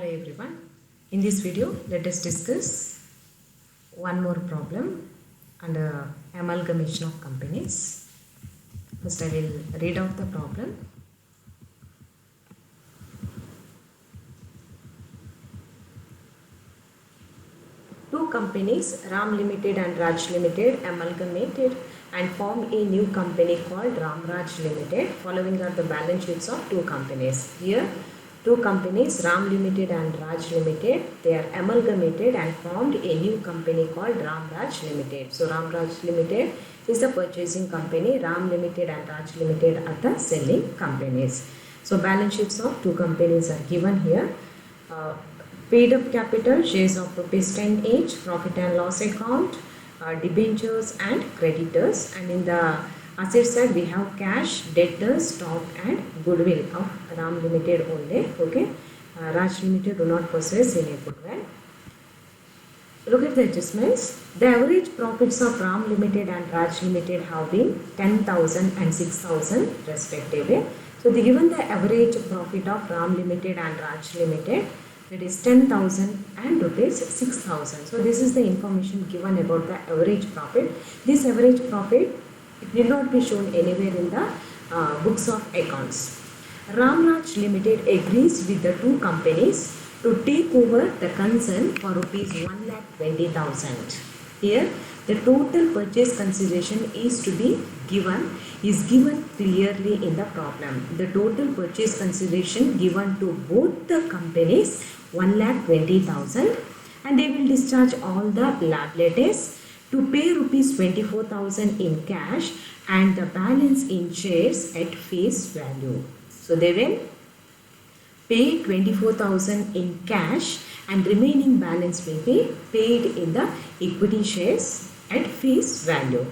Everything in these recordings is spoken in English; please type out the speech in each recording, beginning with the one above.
Hi everyone. In this video, let us discuss one more problem under amalgamation of companies. First, I will read out the problem. Two companies, Ram Limited and Raj Limited, amalgamated and formed a new company called Ramraj Limited. Following are the balance sheets of two companies. Here, two companies, Ram Limited and Raj Limited, they are amalgamated and formed a new company called Ramraj Limited. So, Ramraj Limited is the purchasing company, Ram Limited and Raj Limited are the selling companies. So, balance sheets of two companies are given here. Paid up capital, shares of rupees 10 each, profit and loss account, debentures and creditors, and in the asset side we have cash, debtors, stock and goodwill of Ram Limited only. Okay, Raj Limited do not possess any goodwill. Look at the adjustments. The average profits of Ram Limited and Raj Limited have been 10,000 and 6,000 respectively. So they given the average profit of Ram Limited and Raj Limited, that is 10,000 and rupees 6,000. So this is the information given about the average profit. This average profit, it will not be shown anywhere in the books of accounts. Ramraj Limited agrees with the two companies to take over the concern for rupees 1,20,000. Here, the total purchase consideration is given clearly in the problem. The total purchase consideration given to both the companies 1,20,000, and they will discharge all the liabilities to pay rupees 24,000 in cash and the balance in shares at face value. So they will pay 24,000 in cash and remaining balance will be paid in the equity shares at face value.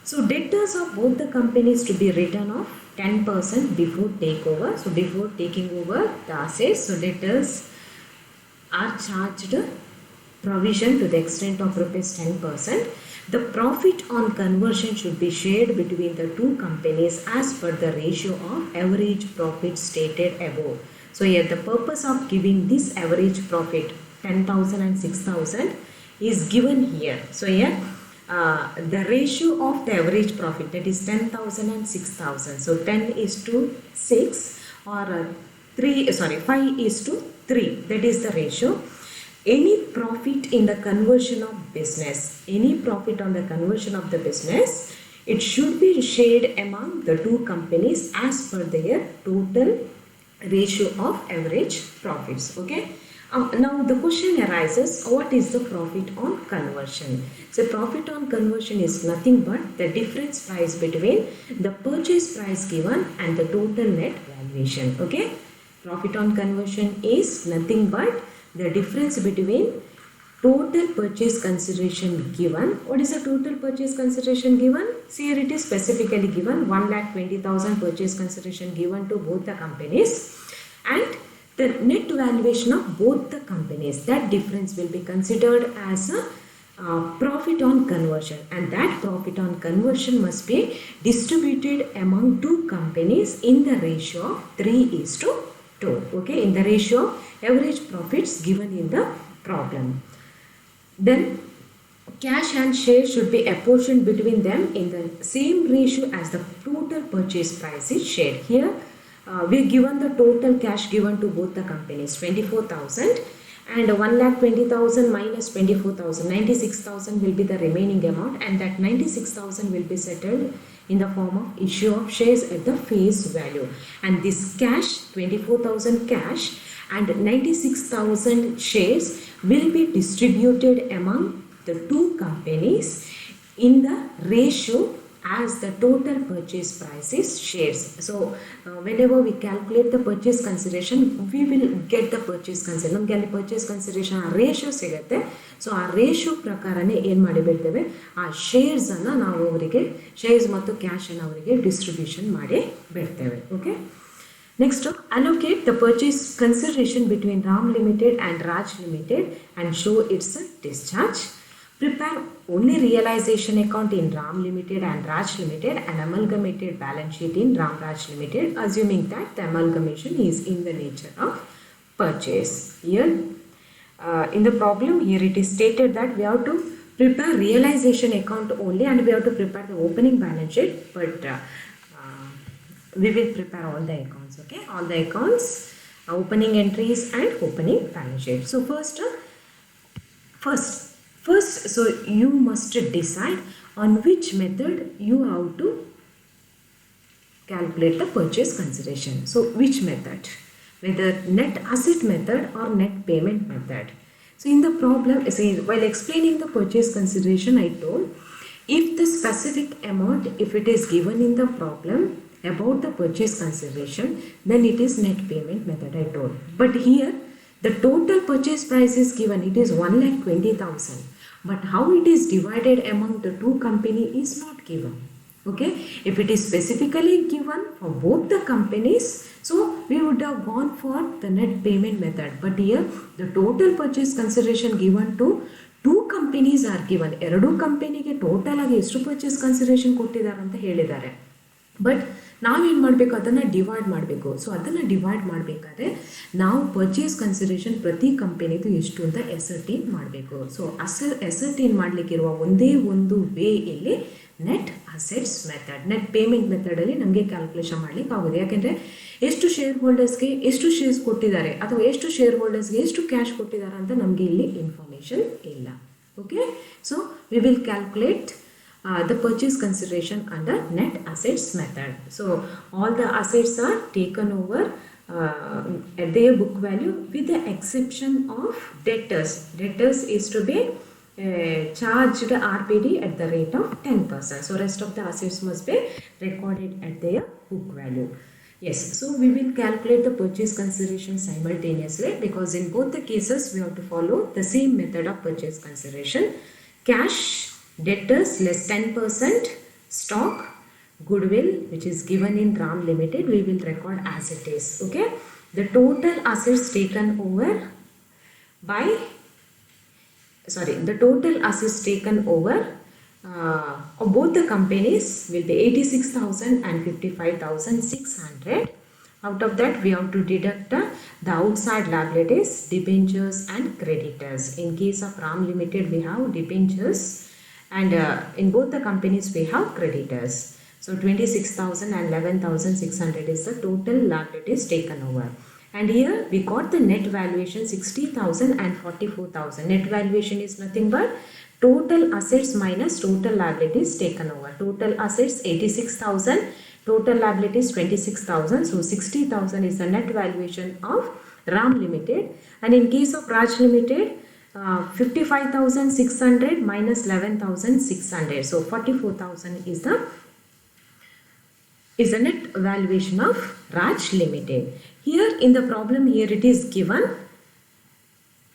So debtors of both the companies to be written off 10% before takeover. So before taking over the assets, so debtors are charged provision to the extent of rupees 10%. The profit on conversion should be shared between the two companies as per the ratio of average profit stated above. So here the purpose of giving this average profit 10,000 and 6,000 is given here. So here the ratio of the average profit, that is 10,000 and 6,000. So 10 is to 6 or 5 is to 3. That is the ratio. Any profit in the conversion of business, any profit on the conversion of the business, it should be shared among the two companies as per their total ratio of average profits. Okay. Now the question arises, what is the profit on conversion? So profit on conversion is nothing but the difference price between the purchase price given and the total net valuation. Okay. Profit on conversion is nothing but the difference between total purchase consideration given. What is the total purchase consideration given? See, here it is specifically given 1,20,000 purchase consideration given to both the companies, and the net valuation of both the companies, that difference will be considered as a profit on conversion, and that profit on conversion must be distributed among two companies in the ratio of 3:2. Okay, in the ratio of average profits given in the problem. Then cash and shares should be apportioned between them in the same ratio as the total purchase price is shared. Here we are given the total cash given to both the companies 24,000, and 1,20,000 minus 24,000, 96,000 will be the remaining amount, and that 96,000 will be settled in the form of issue of shares at the face value. And this cash, 24,000 cash and 96,000 shares will be distributed among the two companies in the ratio as the total purchase price is shares. So whenever we calculate the purchase consideration, we will get the purchase consideration. ನಮಗೆ ಅಲ್ಲಿ purchase consideration ratio ಸಿಗುತ್ತೆ. So ಆ ratio ಪ್ರಕಾರನೇ ಏನು ಮಾಡಿಬಿಡ್ತೇವೆ, ಆ ಶೇರ್ಸನ್ನು ನಾವು ಅವರಿಗೆ shares ಮತ್ತು ಕ್ಯಾಶನ್ನು ಅವರಿಗೆ ಡಿಸ್ಟ್ರಿಬ್ಯೂಷನ್ ಮಾಡಿ ಬಿಡ್ತೇವೆ. Okay, next allocate the purchase consideration between Ram Limited and Raj Limited and show its discharge. Prepare only realization account in Ram Limited and Raj Limited and amalgamated balance sheet in Ramraj Limited, assuming that the amalgamation is in the nature of purchase. Here in the problem, here it is stated that we have to prepare realization account only and we have to prepare the opening balance sheet, but we will prepare all the accounts, okay, all the accounts, opening entries and opening balance sheet. So first, so you must decide on which method you have to calculate the purchase consideration. So which method, whether net asset method or net payment method. So in the problem, see, while explaining the purchase consideration, I told if the specific amount, if it is given in the problem about the purchase consideration, then it is net payment method, I told. But here the total purchase price is given, it is 1,20,000. But how it is divided among the two companies is not given. Okay, if it is specifically given for both the companies, so we would have gone for the net payment method. But here the total purchase consideration given to two companies are given. ಎರಡು ಕಂಪನಿಗೆ total ಆಗಿ ಎಷ್ಟು purchase consideration ಕೊಟ್ಟಿದ್ದಾರೆ ಅಂತ ಹೇಳಿದ್ದಾರೆ. But ನಾವೇನು ಮಾಡಬೇಕು, ಅದನ್ನು ಡಿವೈಡ್ ಮಾಡಬೇಕು. ಸೊ ಅದನ್ನು ಡಿವೈಡ್ ಮಾಡಬೇಕಾದ್ರೆ ನಾವು ಪರ್ಚೇಸ್ ಕನ್ಸಿಡರೇಷನ್ ಪ್ರತಿ ಕಂಪನಿದು ಎಷ್ಟು ಅಂತ ಎಸರ್ಟೈನ್ ಮಾಡಬೇಕು. ಸೊ ಎಸರ್ಟೈನ್ ಮಾಡಲಿಕ್ಕಿರುವ ಒಂದೇ ಒಂದು ವೇ ಇಲ್ಲಿ net assets method. Net payment ಮೆಥಡಲ್ಲಿ ನಮಗೆ ಕ್ಯಾಲ್ಕುಲೇಷನ್ ಮಾಡಲಿಕ್ಕೆ ಆಗೋದು. ಯಾಕೆಂದರೆ ಎಷ್ಟು ಶೇರ್ ಹೋಲ್ಡರ್ಸ್ಗೆ ಎಷ್ಟು ಶೇರ್ಸ್ ಕೊಟ್ಟಿದ್ದಾರೆ ಅಥವಾ ಎಷ್ಟು ಶೇರ್ ಹೋಲ್ಡರ್ಸ್ಗೆ ಎಷ್ಟು ಕ್ಯಾಶ್ ಕೊಟ್ಟಿದ್ದಾರೆ ಅಂತ ನಮಗೆ ಇಲ್ಲಿ ಇನ್ಫಾರ್ಮೇಷನ್ ಇಲ್ಲ. Okay, so we will calculate the purchase consideration under net assets method. So all the assets are taken over at their book value with the exception of debtors. Debtors is to be charged RPD at the rate of 10%. So rest of the assets must be recorded at their book value. Yes, so we will calculate the purchase consideration simultaneously because in both the cases we have to follow the same method of purchase consideration. Cash, debtors less 10%, stock, goodwill which is given in RAM Limited, we will record as it is. Okay, the total assets taken over by the total assets taken over of both the companies will be 86,000 and 55,600. Out of that we have to deduct the outside liabilities, debentures and creditors. In case of RAM Limited we have debentures and in both the companies we have creditors. So 26,000 and 11,600 is the total liabilities taken over. And here we got the net valuation 60,000 and 44,000. Net valuation is nothing but total assets minus total liabilities taken over. Total assets 86,000, total liabilities 26,000. So 60,000 is the net valuation of RAM Limited. And in case of Raj Limited, 55,600 minus 11,600. So 44,000 is the net valuation of Raj Limited. Here in the problem, here it is given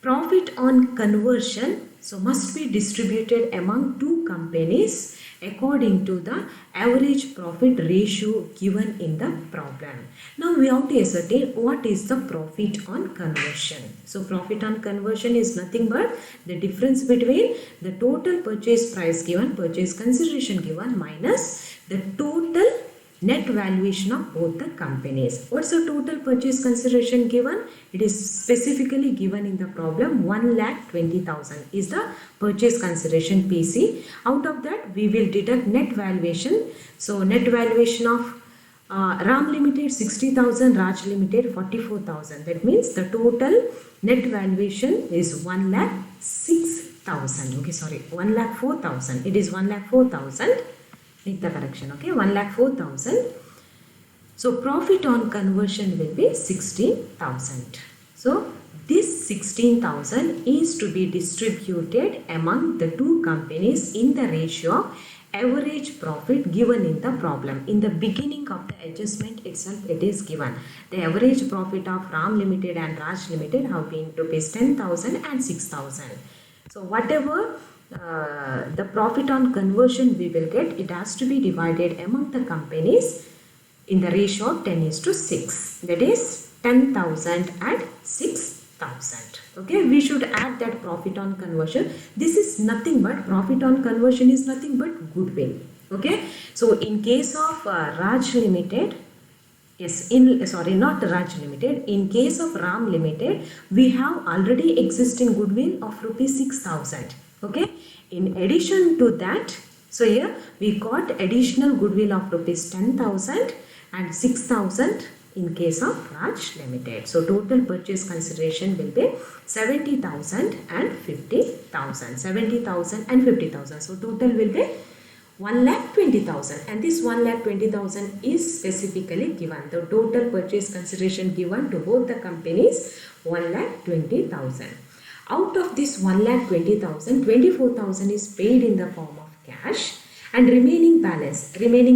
profit on conversion, so must be distributed among two companies according to the average profit ratio given in the problem. Now we have to ascertain what is the profit on conversion. So profit on conversion is nothing but the difference between the total purchase price given, purchase consideration given minus the total net valuation of both the companies. What's the total purchase consideration given? It is specifically given in the problem. 1,20,000 is the purchase consideration PC. Out of that we will deduct net valuation. So net valuation of RAM Limited 60,000, Raj Limited 44,000. That means the total net valuation is 1,06,000. Okay, sorry, 1,04,000. It is 1,04,000. Make the correction. Okay, 1,04,000. So profit on conversion will be 16,000. So this 16,000 is to be distributed among the two companies in the ratio of average profit given in the problem. In the beginning of the adjustment itself it is given. The average profit of RAM Limited and Raj Limited have been rupees 10,000 and 6,000. So whatever the profit on conversion we will get, it has to be divided among the companies in the ratio of 10:6. That is 10,000 and 6,000. Okay, we should add that profit on conversion. This is nothing but profit on conversion is nothing but goodwill. Okay, so in case of Raj Limited, Yes, not Raj Limited. In case of Ram Limited, we have already existing goodwill of rupees 6,000. Okay. In addition to that, so here we got additional goodwill of rupees 10,000 and 6,000 in case of Raj Limited. So total purchase consideration will be 70,000 and 50,000. 70,000 and 50,000. So total will be 1,20,000, and this 1,20,000 is specifically given. The total purchase consideration given to both the companies 1,20,000. Out of this 1,20,000, 24,000 is paid in the form of cash, and remaining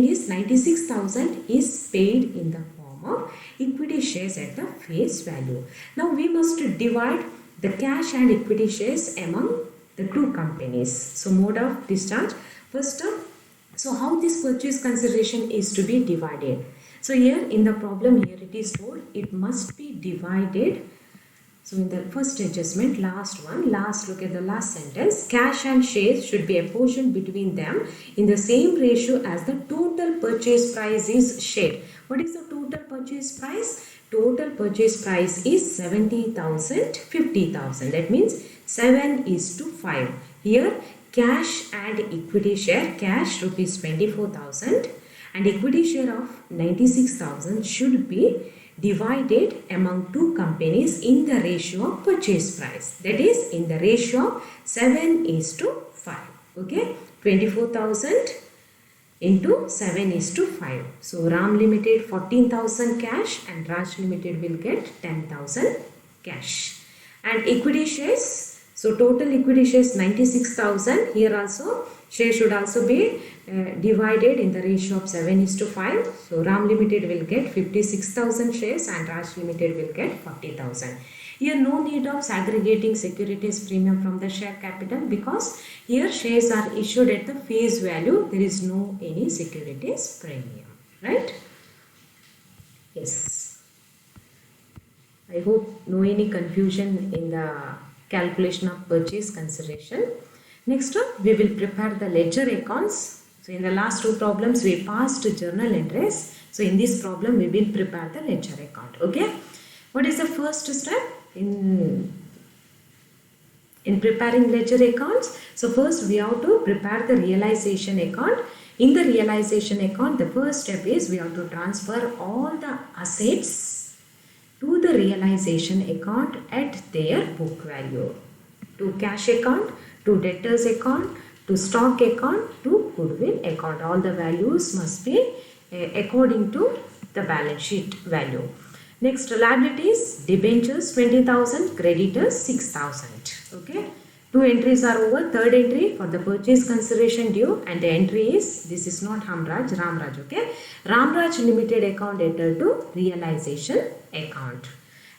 is 96,000 is paid in the form of equity shares at the face value. Now we must divide the cash and equity shares among the two companies. So mode of discharge. First up, so how this purchase consideration is to be divided. So here in the problem, here it is told it must be divided. So in the first adjustment, last look at the last sentence. Cash and shares should be apportioned between them in the same ratio as the total purchase price is shared. What is the total purchase price? Total purchase price is 70,000, 50,000. That means 7:5. Here cash and equity share, cash rupees 24,000 and equity share of 96,000 should be divided among two companies in the ratio of purchase price. That is in the ratio of 7:5. Okay, 24,000 into 7:5. So Ram Limited 14,000 cash and Raj Limited will get 10,000 cash. And equity shares, so total equity shares 96,000. Here also share should also be divided in the ratio of 7:5. So Ram Limited will get 56,000 shares and Raj Limited will get 40,000. Here no need of segregating securities premium from the share capital because here shares are issued at the face value. There is no any securities premium. Right? Yes. I hope no any confusion in the calculation of purchase consideration. Next up, we will prepare the ledger accounts. So in the last two problems, we passed journal entries. So in this problem, we will prepare the ledger account. Okay. What is the first step in preparing ledger accounts? So first, we have to prepare the realization account. In the realization account, the first step is we have to transfer all the assets to the realization account at their book value, to cash account, to debtors account, to stock account, to goodwill account. All the values must be according to the balance sheet value. Next, liabilities, debentures 20,000, creditors 6,000. Okay. Two entries are over. Third entry for the purchase consideration due, and the entry is, this is not Ramraj. Okay. Ramraj Limited account entered to realization account.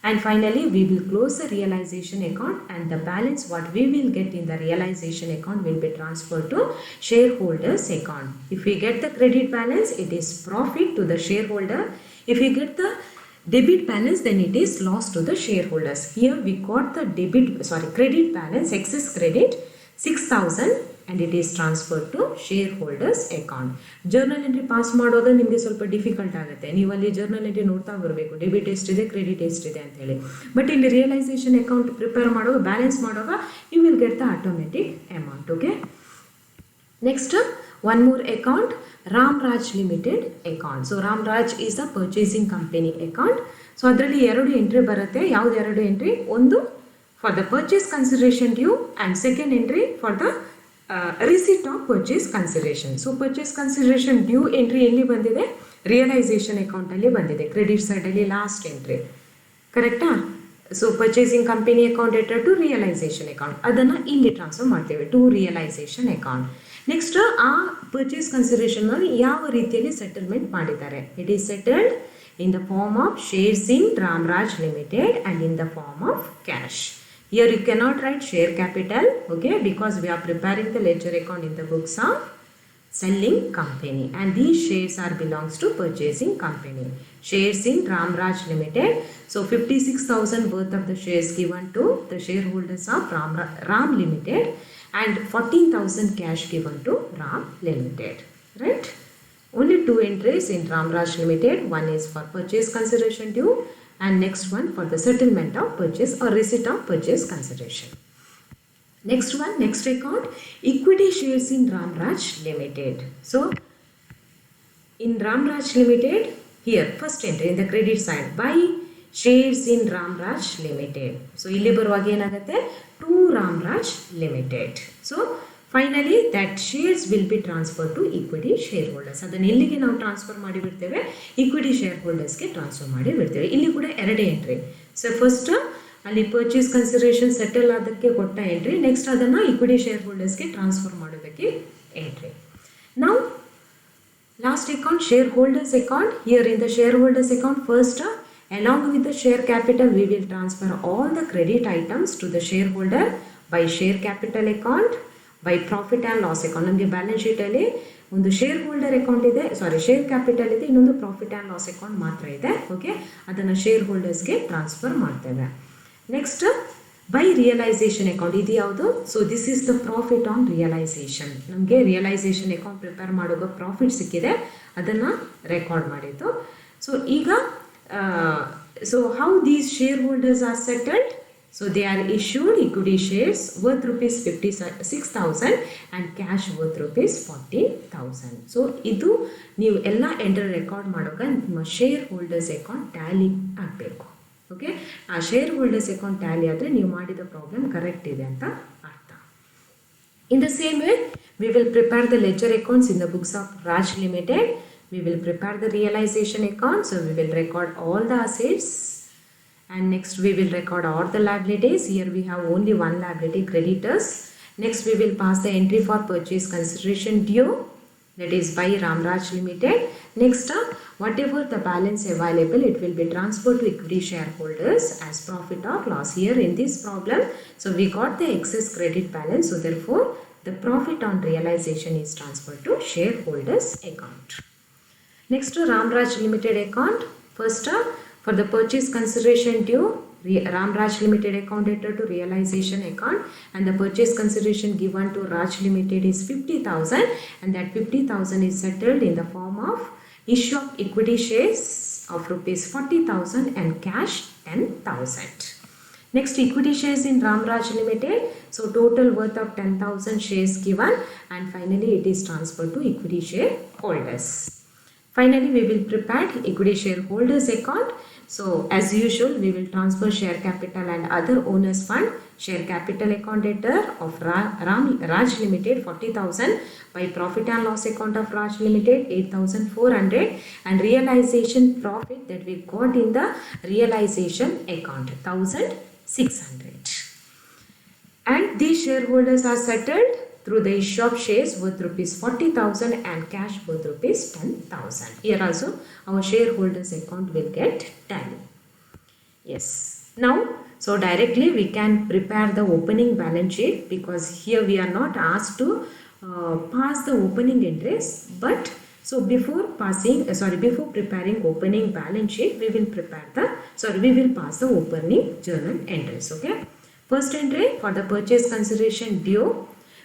And finally, we will close the realization account, and the balance what we will get in the realization account will be transferred to shareholders account. If we get the credit balance, it is profit to the shareholder. If we get the debit balance, then it is loss to the shareholders. Here we got the credit balance, excess credit 6,000, and it is transferred to shareholders account. Journal entry pass ಮಾಡೋದು ನಿಮಗೆ ಸ್ವಲ್ಪ difficult ಆಗುತ್ತೆ. ನೀವು ಅಲ್ಲಿ journal entry ನೋಡ್ತಾ ಬರಬೇಕು, debit ಎಷ್ಟಿದೆ, credit ಎಷ್ಟಿದೆ ಅಂತ ಹೇಳಿ. ಬಟ್ ಇಲ್ಲಿ ರಿಯಲೈಸೇಷನ್ ಅಕೌಂಟ್ ಪ್ರಿಪೇರ್ ಮಾಡುವಾಗ, ಬ್ಯಾಲೆನ್ಸ್ ಮಾಡುವಾಗ you will get the automatic amount. Okay. Next one more account, Ramraj Limited account. So Ramraj is the purchasing company account. So ಅದರಲ್ಲಿ ಎರಡು ಎಂಟ್ರಿ ಬರುತ್ತೆ. ಯಾವುದು ಎರಡು ಎಂಟ್ರಿ? ಒಂದು for the purchase consideration due and second entry for the receipt of purchase consideration. So purchase consideration due entry ಎಲ್ಲಿ ಬಂದಿದೆ? Realisation account ಅಲ್ಲಿ ಬಂದಿದೆ. ಕ್ರೆಡಿಟ್ ಸೈಡ್ ಅಲ್ಲಿ ಲಾಸ್ಟ್ ಎಂಟ್ರಿ. ಕರೆಕ್ಟಾ? So purchasing company account enter to realisation account, ಅದನ್ನು ಇಲ್ಲಿ transfer ಮಾಡ್ತೇವೆ to realisation account. Next ಆ ಪರ್ಚೇಸ್ ಕನ್ಸಿಡರೇಷನ್ ಯಾವ ರೀತಿಯಲ್ಲಿ ಸೆಟಲ್ಮೆಂಟ್ ಮಾಡಿದ್ದಾರೆ? It is settled in the form of shares in Ramaraj Limited and in the form of cash. Here you cannot write share capital, okay, because we are preparing the ledger account in the books of selling company, and these shares are belongs to purchasing company. Shares in Ramraj Limited. So 56,000 worth of the shares given to the shareholders of Ram Limited, and 14,000 cash given to Ram Limited. Right? Only two entries in Ramraj Limited. One is for purchase consideration due and next one for the settlement of purchase or receipt of purchase consideration. Next one, next account, equity shares in Ramraj Limited. So in Ramraj Limited, here first entry in the credit side, buy shares in Ramraj Limited. So ಇಲ್ಲಿ ಬರುವಾಗ ಏನಾಗುತ್ತೆ, to Ramraj Limited. So finally that shares will be transferred to equity shareholders. ಅದನ್ನು ಎಲ್ಲಿಗೆ ನಾವು transfer ಮಾಡಿ ಬಿಡ್ತೇವೆ, equity shareholdersಗೆ transfer ಮಾಡಿ ಬಿಡ್ತೇವೆ. ಇಲ್ಲಿ ಕೂಡ ಎರಡೇ ಎಂಟ್ರಿ. ಸೊ ಫಸ್ಟ್ ಅಲ್ಲಿ ಪರ್ಚೇಸ್ ಕನ್ಸಿಡರೇಷನ್ ಸೆಟಲ್ ಆದಕ್ಕೆ ಕೊಟ್ಟ ಎಂಟ್ರಿ, ನೆಕ್ಸ್ಟ್ ಅದನ್ನು ಇಕ್ವಿಟಿ ಶೇರ್ ಹೋಲ್ಡರ್ಸ್ಗೆ ಟ್ರಾನ್ಸ್ಫರ್ ಮಾಡೋದಕ್ಕೆ ಎಂಟ್ರಿ. ನಾವು last account, shareholders account. Here in the shareholders account, first along with the share capital we will transfer all the credit items to the shareholder by share capital account, by profit and loss account. ನಮಗೆ balance ಶೀಟಲ್ಲಿ ಒಂದು share holder account ಇದೆ, share capital ಇದೆ, ಇನ್ನೊಂದು profit and loss account ಮಾತ್ರ ಇದೆ. Okay, ಅದನ್ನು ಶೇರ್ ಹೋಲ್ಡರ್ಸ್ಗೆ ಟ್ರಾನ್ಸ್ಫರ್ ಮಾಡ್ತೇವೆ. ನೆಕ್ಸ್ಟ್ ಬೈ ರಿಯಲೈಸೇಷನ್ ಅಕೌಂಟ್, ಇದು ಯಾವುದು? So this is the profit on realisation. ನಮಗೆ ರಿಯಲೈಸೇಷನ್ ಅಕೌಂಟ್ ಪ್ರಿಪೇರ್ ಮಾಡುವಾಗ ಪ್ರಾಫಿಟ್ ಸಿಕ್ಕಿದೆ, ಅದನ್ನು ರೆಕಾರ್ಡ್ ಮಾಡಿದ್ದು. ಸೊ ಈಗ so how these shareholders are settled? So they are issued equity shares worth rupees 56,000 and cash worth rupees 40,000. So ಇದು ನೀವು ಎಲ್ಲ entry record ಮಾಡೋಕೆ ನಿಮ್ಮ ಶೇರ್ ಹೋಲ್ಡರ್ಸ್ ಅಕೌಂಟ್ ಟ್ಯಾಲಿ ಆಗಬೇಕು. ಓಕೆ, ಆ ಶೇರ್ ಹೋಲ್ಡರ್ಸ್ ಅಕೌಂಟ್ ಟ್ಯಾಲಿ ಆದರೆ ನೀವು ಮಾಡಿದ ಪ್ರಾಬ್ಲಮ್ ಕರೆಕ್ಟ್ ಇದೆ ಅಂತ ಅರ್ಥ. In the same way, we will prepare the ledger accounts in the books of Raj Limited. We will prepare the realization account. So we will record all the assets. And next we will record all the liabilities. Here we have only one liability, creditors. Next we will pass the entry for purchase consideration due, that is by Ramraj Limited. Next whatever the balance available, it will be transferred to equity shareholders as profit or loss. Here in this problem, so we got the excess credit balance, so therefore the profit on realization is transferred to shareholders account. Next to Ramraj Limited account, first for the purchase consideration due, Ramraj Limited account entered to realization account, and the purchase consideration given to Raj Limited is 50,000, and that 50,000 is settled in the form of issue of equity shares of rupees 40,000 and cash 10,000. Next, equity shares in Ramraj Limited. So total worth of 10,000 shares given, and finally it is transferred to equity shareholders. Finally, we will prepare equity shareholders account. So as usual, we will transfer share capital and other owners fund. Share capital account debtor of Raj Limited 40,000, by profit and loss account of Raj Limited 8,400, and realization profit that we got in the realization account 1,600. And these shareholders are settled through the issue of shares worth rupees 40,000 and cash worth rupees 10,000. Here also our shareholders account will get tally. Yes. Now, so directly we can prepare the opening balance sheet, because here we are not asked to pass the opening entries, but so before preparing opening balance sheet, we will pass the opening journal entries. Okay. First entry for the purchase consideration due.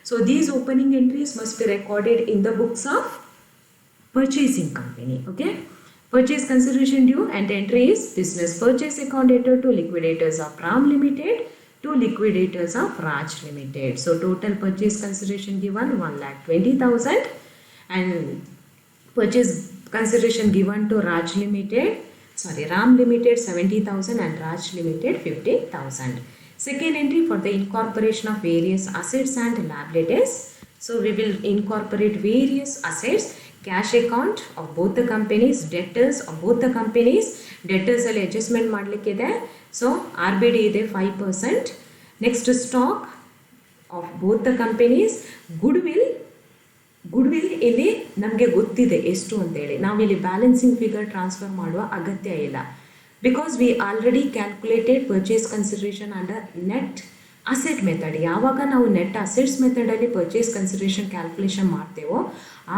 So these opening entries must be recorded in the books of purchasing company. Okay, purchase consideration due, and entry is business purchase account entered to liquidators of Ram Limited, to liquidators of Raj Limited. So total purchase consideration given 1,20,000, and purchase consideration given to Ram Limited 70,000 and Raj Limited 50,000. Second entry for the incorporation of various assets and liabilities. So we will incorporate various assets, cash account of both the companies, debtors of both the companies. Debtors ಅಲ್ಲಿ adjustment ಮಾಡಲಿಕ್ಕಿದೆ, so RBD ಇದೆ 5%. Next, stock of both the companies. Goodwill ಇಲ್ಲಿ ನಮಗೆ ಗೊತ್ತಿದೆ ಎಷ್ಟು ಅಂತೇಳಿ, ನಾವಿಲ್ಲಿ balancing figure transfer ಮಾಡುವ ಅಗತ್ಯ ಇಲ್ಲ, because we already calculated purchase consideration under net asset method. ಯಾವಾಗ ನಾವು ನೆಟ್ ಅಸೆಟ್ಸ್ ಮೆಥಡಲ್ಲಿ ಪರ್ಚೇಸ್ ಕನ್ಸಿಡರೇಷನ್ ಕ್ಯಾಲ್ಕುಲೇಷನ್ ಮಾಡ್ತೇವೋ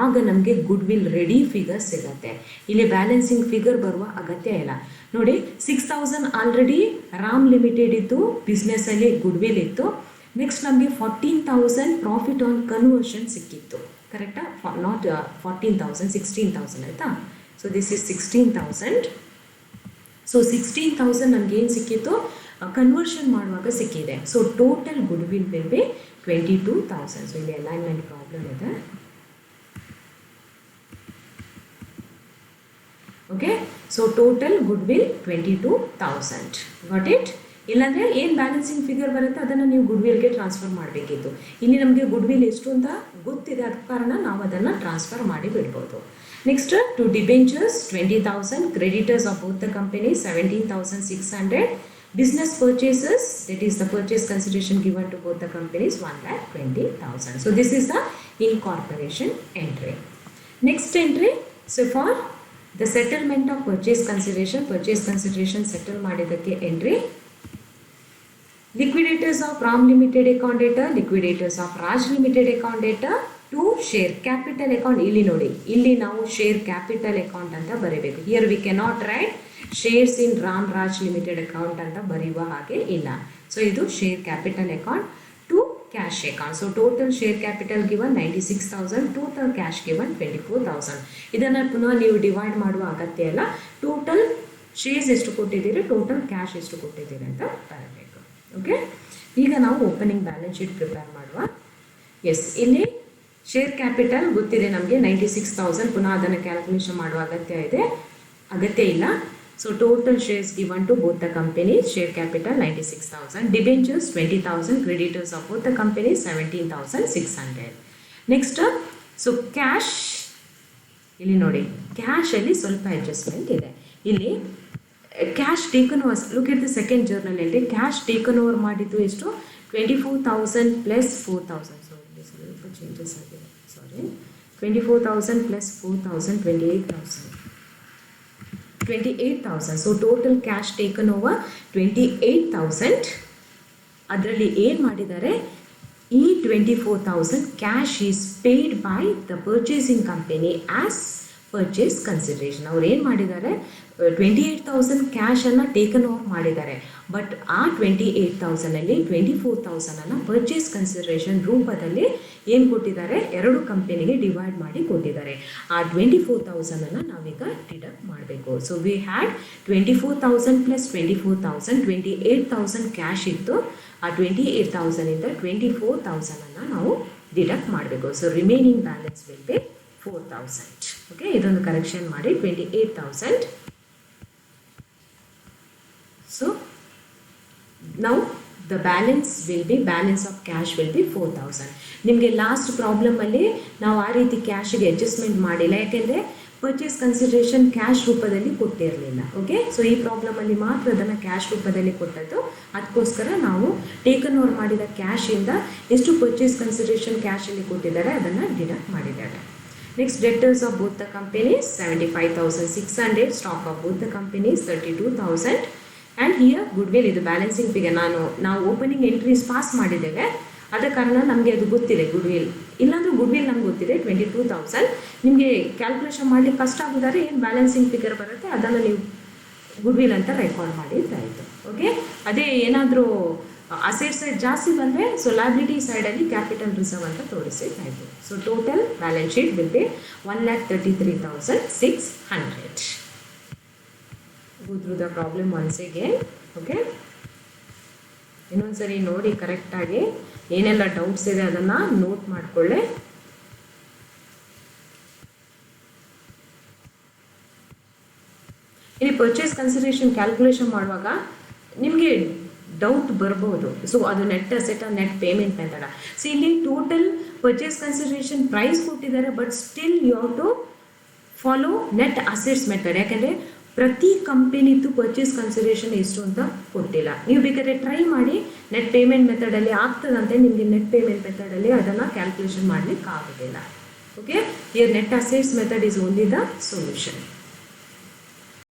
ಆಗ ನಮಗೆ ಗುಡ್ವಿಲ್ ರೆಡಿ ಫಿಗರ್ ಸಿಗುತ್ತೆ. ಇಲ್ಲಿ ಬ್ಯಾಲೆನ್ಸಿಂಗ್ ಫಿಗರ್ ಬರುವ ಅಗತ್ಯ ಇಲ್ಲ. ನೋಡಿ, 6,000 ಆಲ್ರೆಡಿ ರಾಮ್ ಲಿಮಿಟೆಡ್ ಇತ್ತು, ಬಿಸ್ನೆಸ್ಸಲ್ಲಿ ಗುಡ್ವಿಲ್ ಇತ್ತು. ನೆಕ್ಸ್ಟ್ ನಮಗೆ 14,000 ಪ್ರಾಫಿಟ್ ಆನ್ ಕನ್ವರ್ಷನ್ ಸಿಕ್ಕಿತ್ತು, ಕರೆಕ್ಟಾ? ನಾಟ್ 14,000, 16,000 ಆಯಿತಾ. So this is 16,000. ಸೊ 16,000 ನನಗೇನು ಸಿಕ್ಕಿತ್ತು, ಕನ್ವರ್ಷನ್ ಮಾಡುವಾಗ ಸಿಕ್ಕಿದೆ. So total good will will be 22,000. So ಇಲ್ಲಿ ಅಲೈನ್ಮೆಂಟ್ ಪ್ರಾಬ್ಲಮ್ ಇದೆ. Okay, so total good will 22,000. Got it? ಇಲ್ಲಾಂದರೆ ಏನು ಬ್ಯಾಲೆನ್ಸಿಂಗ್ ಫಿಗರ್ ಬರುತ್ತೆ ಅದನ್ನು ನೀವು ಗುಡ್ ವಿಲ್ಗೆ ಟ್ರಾನ್ಸ್ಫರ್ ಮಾಡಬೇಕಿತ್ತು. ಇಲ್ಲಿ ನಮಗೆ ಗುಡ್ ವಿಲ್ ಎಷ್ಟು ಅಂತ ಗೊತ್ತಿದೆ, ಅದ ಕಾರಣ ನಾವು ಅದನ್ನು ಟ್ರಾನ್ಸ್ಫರ್ ಮಾಡಿ ಬಿಡ್ಬೋದು. Next, to debentures 20,000, creditors of both the companies 17,600, business purchases, that is the purchase consideration given to both the companies 1,20,000. So this is the incorporation entry. Next entry, so for the settlement of purchase consideration settle ಮಾಡಿದ್ದಕ್ಕೆ entry, liquidators of Ram Limited account data, liquidators of Raj Limited account data, to share capital account. ಇಲ್ಲಿ ನೋಡಿ, ಇಲ್ಲಿ ನಾವು share capital account ಅಂತ ಬರೀಬೇಕು. Here we cannot write shares in Ram Raj Limited account ಅಂತ ಬರೆಯುವ ಹಾಗೆ ಇಲ್ಲ. ಸೊ ಇದು share capital account to cash account. So total share capital given 96,000, total cash given 24,000. ಇದನ್ನು ಪುನಃ ನೀವು ಡಿವೈಡ್ ಮಾಡುವ ಅಗತ್ಯ ಇಲ್ಲ. ಟೋಟಲ್ ಶೇರ್ಸ್ ಎಷ್ಟು ಕೊಟ್ಟಿದ್ದೀರಿ, ಟೋಟಲ್ ಕ್ಯಾಶ್ ಎಷ್ಟು ಕೊಟ್ಟಿದ್ದೀರಿ ಅಂತ ಬರಬೇಕು. ಓಕೆ, ಈಗ ನಾವು ಓಪನಿಂಗ್ ಬ್ಯಾಲೆನ್ಸ್ ಶೀಟ್ ಪ್ರಿಪೇರ್ ಮಾಡುವ. ಎಸ್, ಇಲ್ಲಿ ಶೇರ್ ಕ್ಯಾಪಿಟಲ್ ಗೊತ್ತಿದೆ ನಮಗೆ 96,000. ಪುನಃ ಅದನ್ನು ಕ್ಯಾಲ್ಕುಲೇಷನ್ ಮಾಡುವ ಅಗತ್ಯ ಇಲ್ಲ. So total shares given to both the companies, share capital 96,000, debentures 20,000, creditors of both the companies 17,600. Next, so cash, ಇಲ್ಲಿ ನೋಡಿ ಕ್ಯಾಶಲ್ಲಿ ಸ್ವಲ್ಪ ಅಡ್ಜಸ್ಟ್ಮೆಂಟ್ ಇದೆ. ಇಲ್ಲಿ cash taken over, look at the second journal ಅಲ್ಲಿ ಕ್ಯಾಶ್ ಟೇಕನ್ ಓವರ್ ಮಾಡಿದ್ದು ಎಷ್ಟು, 24,000 plus 4,000. So ಇಲ್ಲಿ ಸ್ವಲ್ಪ ಚೇಂಜಸ್ ಆಗಿದೆ, ಸಾರಿ. 24,000 plus 4,000 28,000. So total cash taken over 28,000. ಅದರಲ್ಲಿ ಏನು ಮಾಡಿದ್ದಾರೆ, ಈ 24,000 cash is paid by the purchasing company as purchase consideration. ಅವ್ರು ಏನು ಮಾಡಿದ್ದಾರೆ, 28,000 ಕ್ಯಾಶನ್ನು ಟೇಕನ್ ಓವರ್ ಮಾಡಿದ್ದಾರೆ. ಬಟ್ ಆ 28,000ಅಲ್ಲಿ 24,000 ಪರ್ಚೇಸ್ ಕನ್ಸಿಡರೇಷನ್ ರೂಪದಲ್ಲಿ ಏನು ಕೊಟ್ಟಿದ್ದಾರೆ, ಎರಡು ಕಂಪನಿಗೆ ಡಿವೈಡ್ ಮಾಡಿ ಕೊಟ್ಟಿದ್ದಾರೆ. ಆ 24,000 ನಾವೀಗ ಡಿಡಕ್ಟ್ ಮಾಡಬೇಕು. So we had 24,000 plus 24,000, 28,000 cash ಇತ್ತು. ಆ 28,000ಇಂದ 24,000 ನಾವು ಡಿಡಕ್ಟ್ ಮಾಡಬೇಕು. So remaining balance will be 4,000. Okay, ಇದೊಂದು ಕರೆಕ್ಷನ್ ಮಾಡಿ 28,000. So now the balance will be, balance of cash will be 4,000. ನಿಮಗೆ ಲಾಸ್ಟ್ ಪ್ರಾಬ್ಲಮಲ್ಲಿ ನಾವು ಆ ರೀತಿ ಕ್ಯಾಶಿಗೆ ಅಡ್ಜಸ್ಟ್ಮೆಂಟ್ ಮಾಡಿಲ್ಲ, ಯಾಕೆಂದರೆ ಪರ್ಚೇಸ್ ಕನ್ಸಿಡರೇಷನ್ ಕ್ಯಾಶ್ ರೂಪದಲ್ಲಿ ಕೊಟ್ಟಿರಲಿಲ್ಲ. ಓಕೆ, ಸೊ ಈ ಪ್ರಾಬ್ಲಮಲ್ಲಿ ಮಾತ್ರ ಅದನ್ನು ಕ್ಯಾಶ್ ರೂಪದಲ್ಲಿ ಕೊಟ್ಟದ್ದು. ಅದಕ್ಕೋಸ್ಕರ ನಾವು ಟೇಕನ್ ಓವರ್ ಮಾಡಿದ ಕ್ಯಾಶಿಂದ ಎಷ್ಟು ಪರ್ಚೇಸ್ ಕನ್ಸಿಡರೇಷನ್ ಕ್ಯಾಶಲ್ಲಿ ಕೊಟ್ಟಿದ್ದಾರೆ ಅದನ್ನು ಡಿಡಕ್ಟ್ ಮಾಡಿದ್ದಾರೆ. Next, debtors of both the companies 75,600, stock of both the companies 32,000, and here goodwill ಇದು ಬ್ಯಾಲೆನ್ಸಿಂಗ್ ಫಿಗರ್. ನಾವು ಓಪನಿಂಗ್ ಎಂಟ್ರೀಸ್ ಪಾಸ್ ಮಾಡಿದ್ದೇವೆ, ಆದ ಕಾರಣ ನಮಗೆ ಅದು ಗೊತ್ತಿದೆ ಗುಡ್ವಿಲ್. ಇಲ್ಲಾಂದ್ರೆ ಗುಡ್ವಿಲ್ ನಮ್ಗೆ ಗೊತ್ತಿದೆ 22,000. ನಿಮಗೆ ಕ್ಯಾಲ್ಕುಲೇಷನ್ ಮಾಡಲಿಕ್ಕೆ ಕಷ್ಟ ಆಗಿದ್ದಾರೆ, ಏನು ಬ್ಯಾಲೆನ್ಸಿಂಗ್ ಫಿಗರ್ ಬರುತ್ತೆ ಅದನ್ನು ನೀವು ಗುಡ್ವಿಲ್ ಅಂತ ರೆಕಾರ್ಡ್ ಮಾಡಿದ್ದಾಯಿತು. ಓಕೆ, ಅದೇ ಏನಾದರೂ ಅಸೆಟ್ ಸೈಡ್ ಜಾಸ್ತಿ ಬಂದರೆ ಸೊ ಲಯಬಿಲಿಟಿ ಸೈಡಲ್ಲಿ ಕ್ಯಾಪಿಟಲ್ ರಿಸರ್ವ್ ಅಂತ ತೋರಿಸಿದ್ದಾಯಿತು. So total balance sheet will be 1,33,600. Go through the problem once again. ಓಕೆ, ಇನ್ನೊಂದ್ಸರಿ ನೋಡಿ ಕರೆಕ್ಟಾಗಿ ಏನೆಲ್ಲ ಡೌಟ್ಸ್ ಇದೆ ಅದನ್ನು ನೋಟ್ ಮಾಡಿಕೊಳ್ಳಿ. ಇಲ್ಲಿ ಪರ್ಚೇಸ್ ಕನ್ಸಿಡರೇಷನ್ ಕ್ಯಾಲ್ಕುಲೇಷನ್ ಮಾಡುವಾಗ ನಿಮಗೆ ಡೌಟ್ ಬರ್ಬೋದು. ಸೊ ಅದು net asset net payment method. So ಇಲ್ಲಿ ಟೋಟಲ್ ಪರ್ಚೇಸ್ ಕನ್ಸಿಡರೇಷನ್ ಪ್ರೈಸ್ ಕೊಟ್ಟಿದ್ದಾರೆ, but still you have to follow net assets method. ಯಾಕೆಂದರೆ ಪ್ರತಿ ಕಂಪನಿದು ಪರ್ಚೇಸ್ ಕನ್ಸಿಡರೇಷನ್ ಎಷ್ಟು ಅಂತ ಕೊಟ್ಟಿಲ್ಲ. ನೀವು ಬೇಕಾದ್ರೆ ಟ್ರೈ ಮಾಡಿ, ನೆಟ್ ಪೇಮೆಂಟ್ ಮೆಥಡಲ್ಲಿ ಆಗ್ತದಂತೆ, ನಿಮಗೆ ನೆಟ್ ಪೇಮೆಂಟ್ ಮೆಥಡಲ್ಲಿ ಅದನ್ನು ಕ್ಯಾಲ್ಕುಲೇಷನ್ ಮಾಡಲಿಕ್ಕೆ ಆಗೋದಿಲ್ಲ. Okay, here net assets method is only the solution.